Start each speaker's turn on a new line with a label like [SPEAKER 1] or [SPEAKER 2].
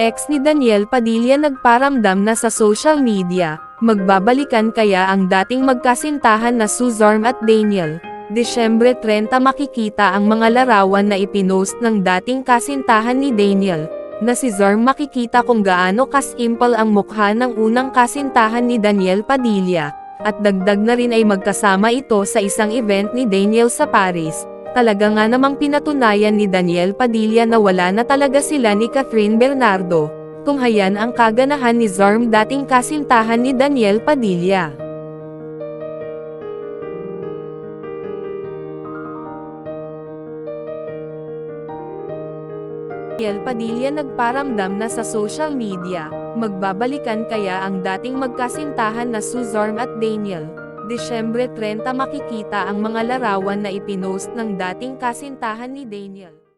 [SPEAKER 1] Ex ni Daniel Padilla nagparamdam na sa social media, magbabalikan kaya ang dating magkasintahan na Suzorm at Daniel. Desyembre 30 makikita ang mga larawan na ipinost ng dating kasintahan ni Daniel, na si Zorm. Makikita kung gaano kasimple ang mukha ng unang kasintahan ni Daniel Padilla, at dagdag na rin ay magkasama ito sa isang event ni Daniel sa Paris. Talaga nga namang pinatunayan ni Daniel Padilla na wala na talaga sila ni Catherine Bernardo, tunghayan ang kaganahan ni Zorm, dating kasintahan ni Daniel Padilla. Daniel Padilla nagparamdam na sa social media, magbabalikan kaya ang dating magkasintahan na Suzorm at Daniel. Desyembre 30 makikita ang mga larawan na ipinost ng dating kasintahan ni Daniel.